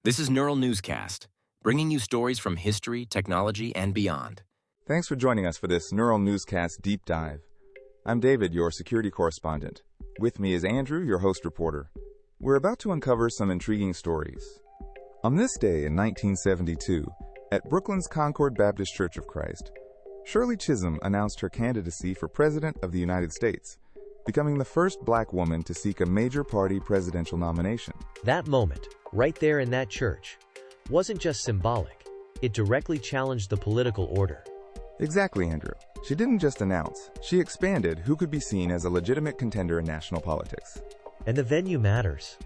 This is Neural Newscast, bringing you stories from history, technology, and beyond. Thanks for joining us for this Neural Newscast deep dive. I'm David, your security correspondent. With me is Andrew, your host reporter. We're about to uncover some intriguing stories. On this day in 1972, at Brooklyn's Concord Baptist Church of Christ, Shirley Chisholm announced her candidacy for President of the United States, becoming the first black woman to seek a major party presidential nomination. That moment, right there in that church, wasn't just symbolic. It directly challenged the political order. Exactly, Andrew. She didn't just announce, she expanded who could be seen as a legitimate contender in national politics. And the venue matters.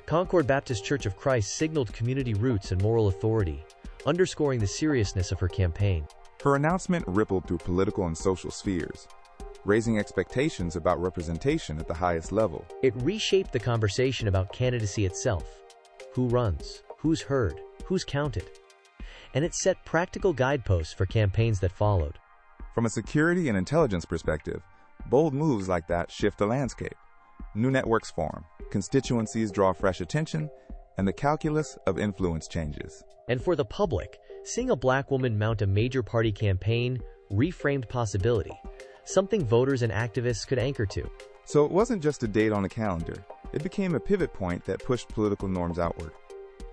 Concord Baptist Church of Christ signaled community roots and moral authority, underscoring the seriousness of her campaign. Her announcement rippled through political and social spheres, raising expectations about representation at the highest level. It reshaped the conversation about candidacy itself. Who runs? Who's heard? Who's counted? And it set practical guideposts for campaigns that followed. From a security and intelligence perspective, bold moves like that shift the landscape. New networks form, constituencies draw fresh attention, and the calculus of influence changes. And for the public, seeing a black woman mount a major party campaign reframed possibility, something voters and activists could anchor to. So it wasn't just a date on a calendar. It became a pivot point that pushed political norms outward.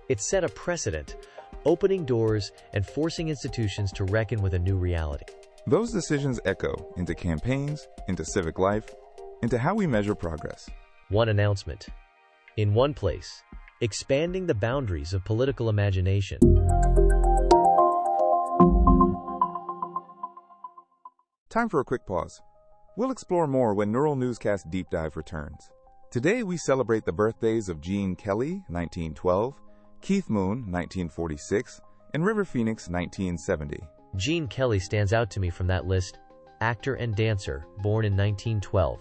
It set a precedent, opening doors and forcing institutions to reckon with a new reality. Those decisions echo into campaigns, into civic life, into how we measure progress. One announcement, in one place, expanding the boundaries of political imagination. Time for a quick pause. We'll explore more when Neural Newscast Deep Dive returns. Today we celebrate the birthdays of Gene Kelly, 1912, Keith Moon, 1946, and River Phoenix, 1970. Gene Kelly stands out to me from that list, actor and dancer, born in 1912.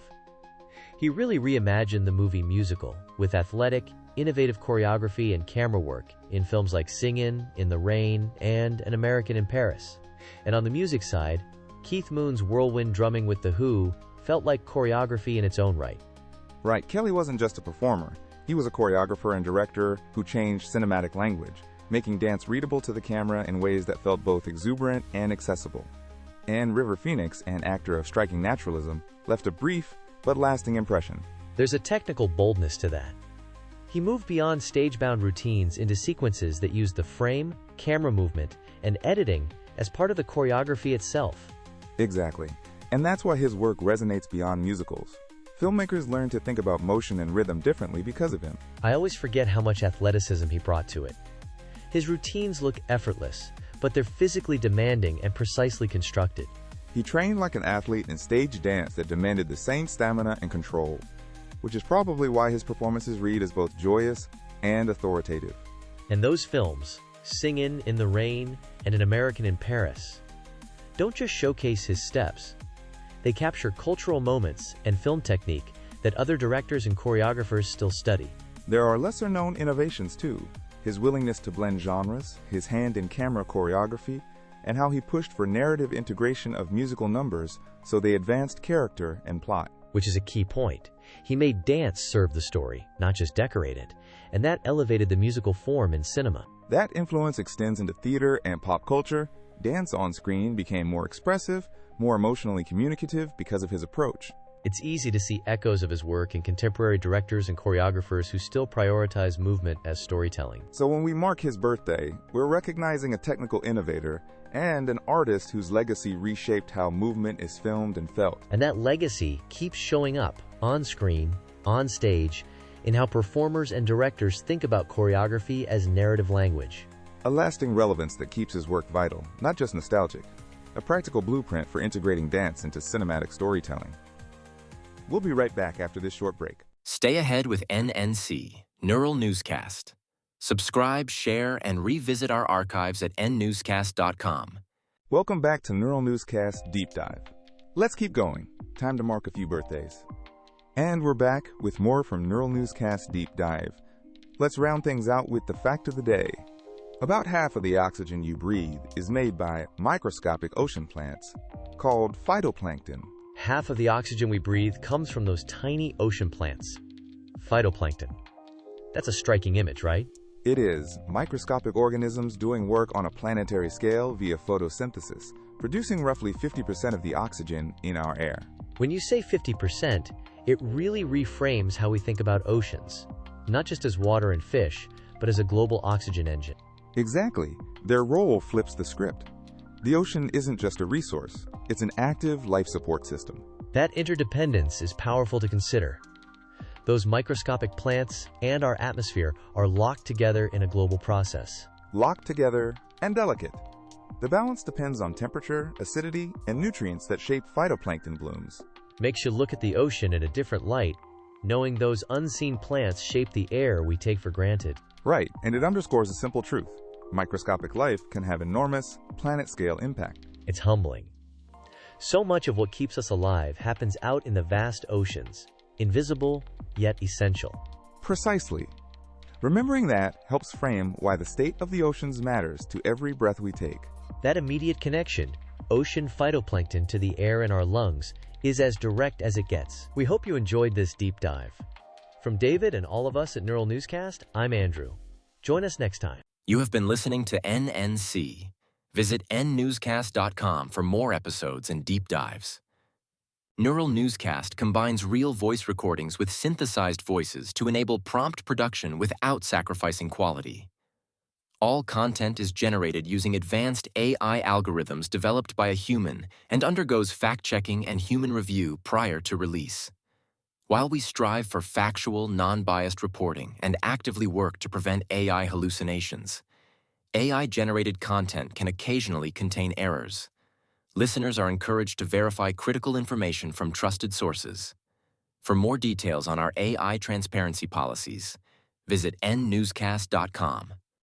He really reimagined the movie musical, with athletic, innovative choreography and camera work in films like Singin', In the Rain, and An American in Paris. And on the music side, Keith Moon's whirlwind drumming with The Who felt like choreography in its own right. Right, Kelly wasn't just a performer. He was a choreographer and director who changed cinematic language, making dance readable to the camera in ways that felt both exuberant and accessible. And River Phoenix, an actor of striking naturalism, left a brief but lasting impression. There's a technical boldness to that. He moved beyond stage-bound routines into sequences that used the frame, camera movement, and editing as part of the choreography itself. Exactly. And that's why his work resonates beyond musicals. Filmmakers learn to think about motion and rhythm differently because of him. I always forget how much athleticism he brought to it. His routines look effortless, but they're physically demanding and precisely constructed. He trained like an athlete in stage dance that demanded the same stamina and control, which is probably why his performances read as both joyous and authoritative. And those films, Singin', In the Rain, and An American in Paris, don't just showcase his steps. They capture cultural moments and film technique that other directors and choreographers still study. There are lesser-known innovations too. His willingness to blend genres, his hand-in-camera choreography, and how he pushed for narrative integration of musical numbers so they advanced character and plot. Which is a key point. He made dance serve the story, not just decorate it, and that elevated the musical form in cinema. That influence extends into theater and pop culture. Dance on screen became more expressive, more emotionally communicative because of his approach. It's easy to see echoes of his work in contemporary directors and choreographers who still prioritize movement as storytelling. So when we mark his birthday, we're recognizing a technical innovator and an artist whose legacy reshaped how movement is filmed and felt. And that legacy keeps showing up, on screen, on stage, in how performers and directors think about choreography as narrative language. A lasting relevance that keeps his work vital, not just nostalgic. A practical blueprint for integrating dance into cinematic storytelling. We'll be right back after this short break. Stay ahead with NNC, Neural Newscast. Subscribe, share, and revisit our archives at nnewscast.com. Welcome back to Neural Newscast Deep Dive. Let's keep going. Time to mark a few birthdays. And we're back with more from Neural Newscast Deep Dive. Let's round things out with the fact of the day. About half of the oxygen you breathe is made by microscopic ocean plants called phytoplankton. Half of the oxygen we breathe comes from those tiny ocean plants. Phytoplankton. That's a striking image, right? It is microscopic organisms doing work on a planetary scale via photosynthesis, producing roughly 50% of the oxygen in our air. When you say 50%, it really reframes how we think about oceans, not just as water and fish, but as a global oxygen engine. Exactly. Their role flips the script. The ocean isn't just a resource, it's an active life support system. That interdependence is powerful to consider. Those microscopic plants and our atmosphere are locked together in a global process. Locked together and delicate. The balance depends on temperature, acidity, and nutrients that shape phytoplankton blooms. Makes you look at the ocean in a different light, knowing those unseen plants shape the air we take for granted. Right, and it underscores a simple truth. Microscopic life can have enormous, planet-scale impact. It's humbling. So much of what keeps us alive happens out in the vast oceans, invisible yet essential. Precisely. Remembering that helps frame why the state of the oceans matters to every breath we take. That immediate connection, ocean phytoplankton to the air in our lungs, is as direct as it gets. We hope you enjoyed this deep dive. From David and all of us at Neural Newscast, I'm Andrew. Join us next time. You have been listening to NNC. Visit nnewscast.com for more episodes and deep dives. Neural Newscast combines real voice recordings with synthesized voices to enable prompt production without sacrificing quality. All content is generated using advanced AI algorithms developed by a human and undergoes fact-checking and human review prior to release. While we strive for factual, non-biased reporting and actively work to prevent AI hallucinations, AI-generated content can occasionally contain errors. Listeners are encouraged to verify critical information from trusted sources. For more details on our AI transparency policies, visit nnewscast.com.